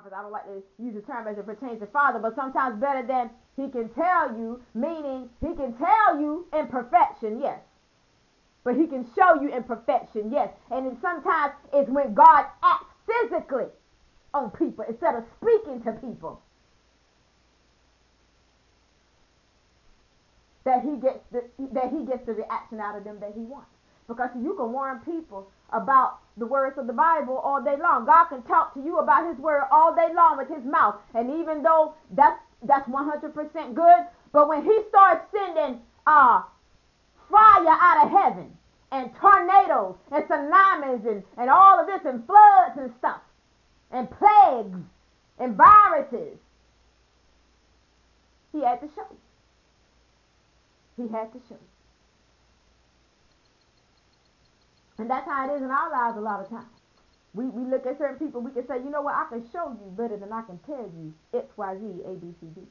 I don't like to use the term as it pertains to father, but sometimes better than he can tell you, meaning he can tell you in perfection, yes. But he can show you in perfection, yes. And then sometimes it's when God acts physically on people instead of speaking to people that he gets the reaction out of them that he wants. Because you can warn people about the words of the Bible all day long. God can talk to you about his word all day long with his mouth. And even though that's 100% good, but when he starts sending fire out of heaven and tornadoes and tsunamis and all of this and floods and stuff and plagues and viruses, he had to show you. He had to show you. And that's how it is in our lives a lot of times. We look at certain people, we can say, you know what, I can show you better than I can tell you X, Y, Z, A, B, C, D.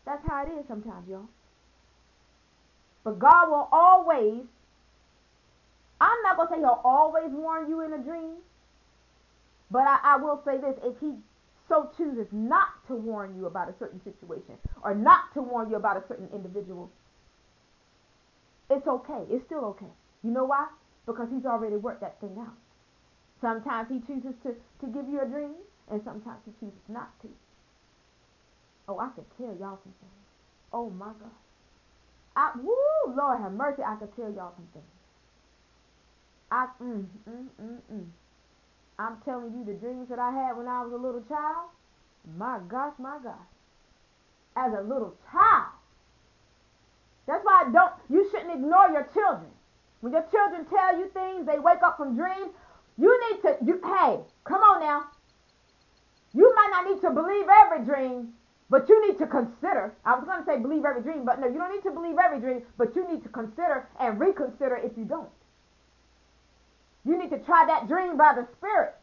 That's how it is sometimes, y'all. But God will always, I'm not going to say he'll always warn you in a dream, but I will say this, if he so chooses not to warn you about a certain situation or not to warn you about a certain individual, it's okay. It's still okay. You know why? Because he's already worked that thing out. Sometimes he chooses to give you a dream, and sometimes he chooses not to. Oh, I could tell y'all some things. Oh, my God. Lord have mercy, I could tell y'all some things. I'm telling you, the dreams that I had when I was a little child, my gosh, my gosh. As a little child. That's why you shouldn't ignore your children. When your children tell you things, they wake up from dreams, hey, come on now. You might not need to believe every dream, but you need to consider. I was going to say believe every dream, but no, you don't need to believe every dream, but you need to consider and reconsider if you don't. You need to try that dream by the Spirit.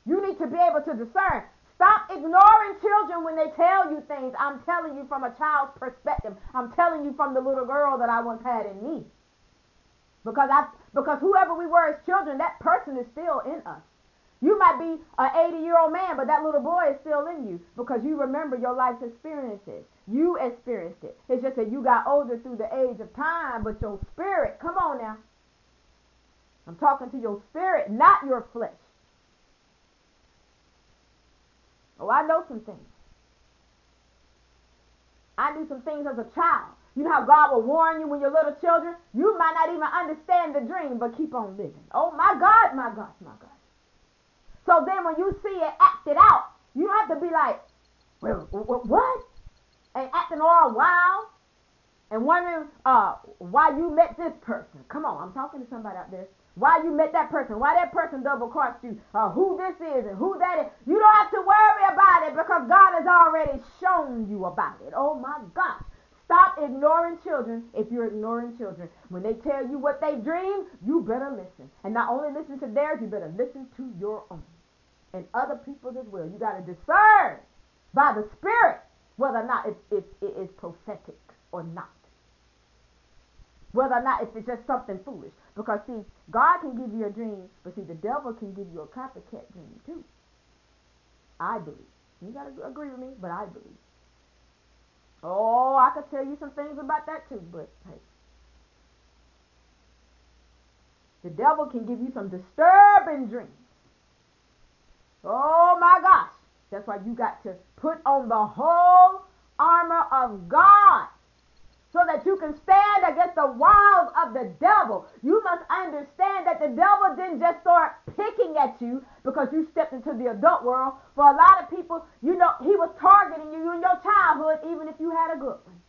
You need to be able to discern. Stop ignoring children when they tell you things. I'm telling you from a child's perspective. I'm telling you from the little girl that I once had in me. Because whoever we were as children, that person is still in us. You might be an 80-year-old man, but that little boy is still in you because you remember your life's experiences. You experienced it. It's just that you got older through the age of time, but your spirit, come on now. I'm talking to your spirit, not your flesh. Oh, I know some things. I knew some things as a child. You know how God will warn you when you're little children? You might not even understand the dream, but keep on living. Oh, my God, my gosh, my gosh. So then when you see it acted out, you don't have to be like, well, what? And acting all wild and wondering why you met this person. Come on, I'm talking to somebody out there. Why you met that person, why that person double-crossed you, who this is and who that is. You don't have to worry about it because God has already shown you about it. Oh, my gosh. Stop ignoring children if you're ignoring children. When they tell you what they dream, you better listen. And not only listen to theirs, you better listen to your own. And other people's as well. You got to discern by the Spirit whether or not it is prophetic or not. Whether or not if it's just something foolish. Because, see, God can give you a dream, but, see, the devil can give you a copycat dream, too. I believe. You got to agree with me, but I believe. Oh, I could tell you some things about that, too, but, hey. The devil can give you some disturbing dreams. Oh, my gosh. That's why you got to put on the whole armor of God, so that you can stand against the wiles of the devil. You must understand that the devil didn't just start picking at you because you stepped into the adult world. For a lot of people, you know, he was targeting you in your childhood, even if you had a good one.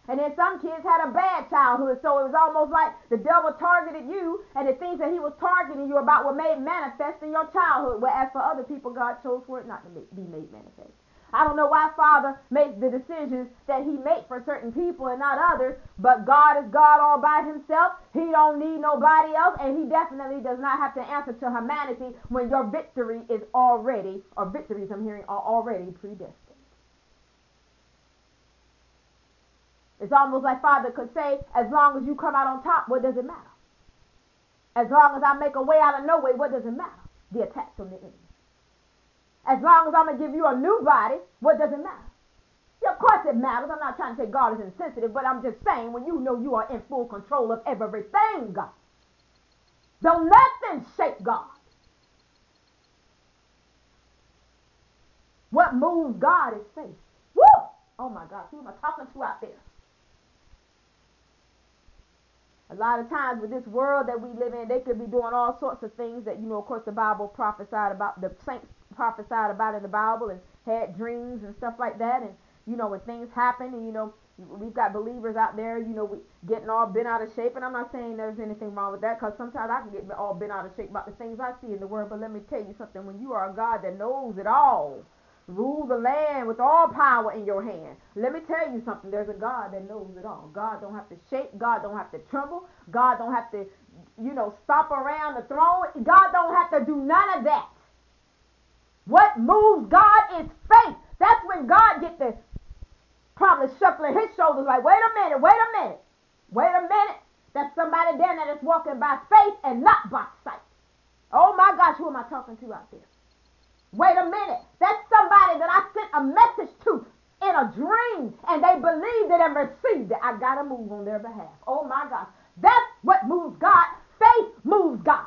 And then some kids had a bad childhood, so it was almost like the devil targeted you, and the things that he was targeting you about were made manifest in your childhood, whereas for other people, God chose for it not to be made manifest. I don't know why Father makes the decisions that he makes for certain people and not others, but God is God all by himself. He don't need nobody else, and he definitely does not have to answer to humanity when your victory is already, or victories I'm hearing, are already predestined. It's almost like Father could say, as long as you come out on top, what does it matter? As long as I make a way out of no way, what does it matter? The attacks from the enemy. As long as I'm going to give you a new body, what does it matter? Yeah, of course it matters. I'm not trying to say God is insensitive, but I'm just saying when you know you are in full control of everything, God. Don't nothing shake God. What moves God is faith. Woo! Oh my God, who am I talking to out there? A lot of times with this world that we live in, they could be doing all sorts of things that, of course the Bible prophesied about, the saints prophesied about in the Bible and had dreams and stuff like that. And, when things happen and, we've got believers out there, we getting all bent out of shape. And I'm not saying there's anything wrong with that, because sometimes I can get all bent out of shape about the things I see in the world. But let me tell you something. When you are a God that knows it all, rule the land with all power in your hand. Let me tell you something. There's a God that knows it all. God don't have to shake. God don't have to tremble. God don't have to, stomp around the throne. God don't have to do none of that. What moves God is faith. That's when God gets to probably shuffling his shoulders like, wait a minute. That's somebody there that is walking by faith and not by sight. Oh my gosh, who am I talking to out there? Wait a minute. That's somebody that I sent a message to in a dream, and they believed it and received it. I got to move on their behalf. Oh, my gosh. That's what moves God. Faith moves God.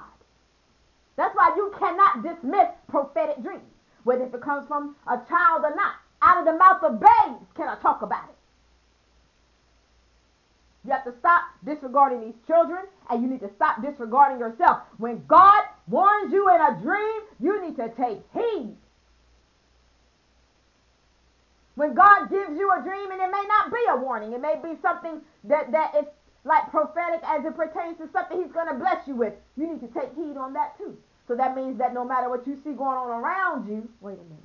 That's why you cannot dismiss prophetic dreams, whether if it comes from a child or not. Out of the mouth of babes can I talk about it. You have to stop disregarding these children, and you need to stop disregarding yourself. When God warns you in a dream, you need to take heed. When God gives you a dream, and it may not be a warning, it may be something that is like prophetic as it pertains to something he's going to bless you with, you need to take heed on that too. So that means that no matter what you see going on around you, wait a minute.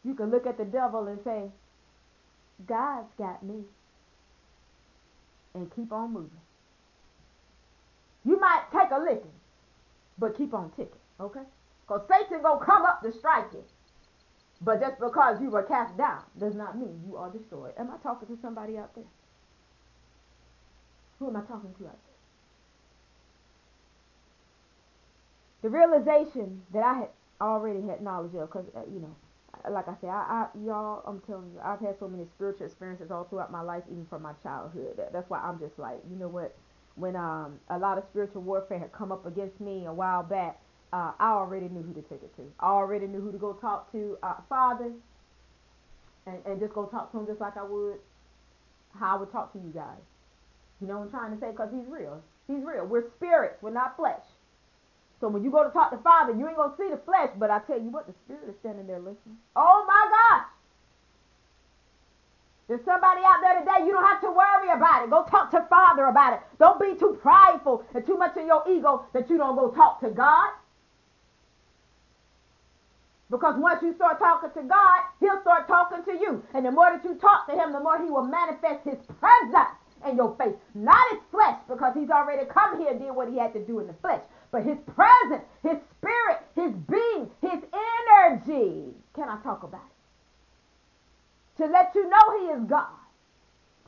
You can look at the devil and say, God's got me. And keep on moving. You might take a licking, but keep on ticking, okay? Because Satan going to come up to strike you. But just because you were cast down does not mean you are destroyed. Am I talking to somebody out there? Who am I talking to out there? The realization that I had already had knowledge of, because, like I said, y'all, I'm telling you, I've had so many spiritual experiences all throughout my life, even from my childhood. That's why I'm just like, you know what? When a lot of spiritual warfare had come up against me a while back, I already knew who to take it to. I already knew who to go talk to, Father, and just go talk to him just like I would, how I would talk to you guys. You know what I'm trying to say? Because he's real. He's real. We're spirits. We're not flesh. So when you go to talk to Father, you ain't going to see the flesh, but I tell you what, the Spirit is standing there listening. Oh, my gosh. There's somebody out there today, you don't have to worry about it. Go talk to Father about it. Don't be too prideful and too much in your ego that you don't go talk to God. Because once you start talking to God, he'll start talking to you. And the more that you talk to him, the more he will manifest his presence in your face. Not his flesh, because he's already come here and did what he had to do in the flesh. But his presence, his spirit, his being, his energy. Can I talk about it? To let you know he is God.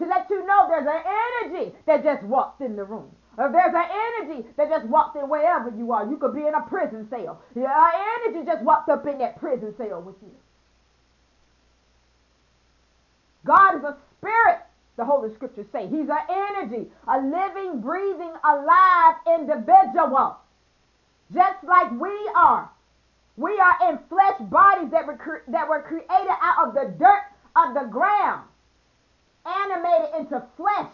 To let you know there's an energy that just walks in the room. Or there's an energy that just walks in wherever you are. You could be in a prison cell. Your energy just walked up in that prison cell with you. God is a spirit, the Holy Scriptures say. He's an energy, a living, breathing, alive individual. Just like we are. We are in flesh bodies that were created out of the dirt of the ground, animated into flesh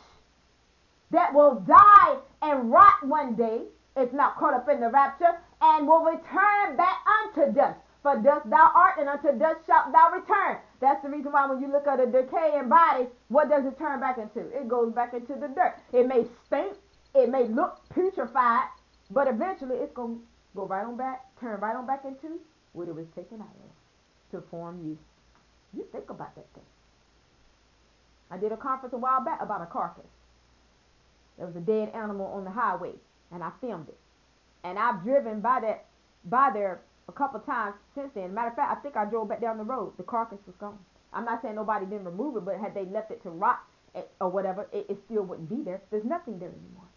that will die and rot one day, if not caught up in the rapture, and will return back unto dust. For dust thou art, and unto dust shalt thou return. That's the reason why when you look at a decaying body, what does it turn back into? It goes back into the dirt. It may stink, it may look putrefied, but eventually it's going to go right on back, turn right on back into what it was taken out of to form you. You think about that thing. I did a conference a while back about a carcass. There was a dead animal on the highway, and I filmed it. And I've driven by there a couple times since then. Matter of fact, I think I drove back down the road. The carcass was gone. I'm not saying nobody didn't remove it, but had they left it to rot or whatever, it still wouldn't be there. There's nothing there anymore.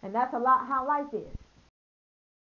And that's a lot how life is.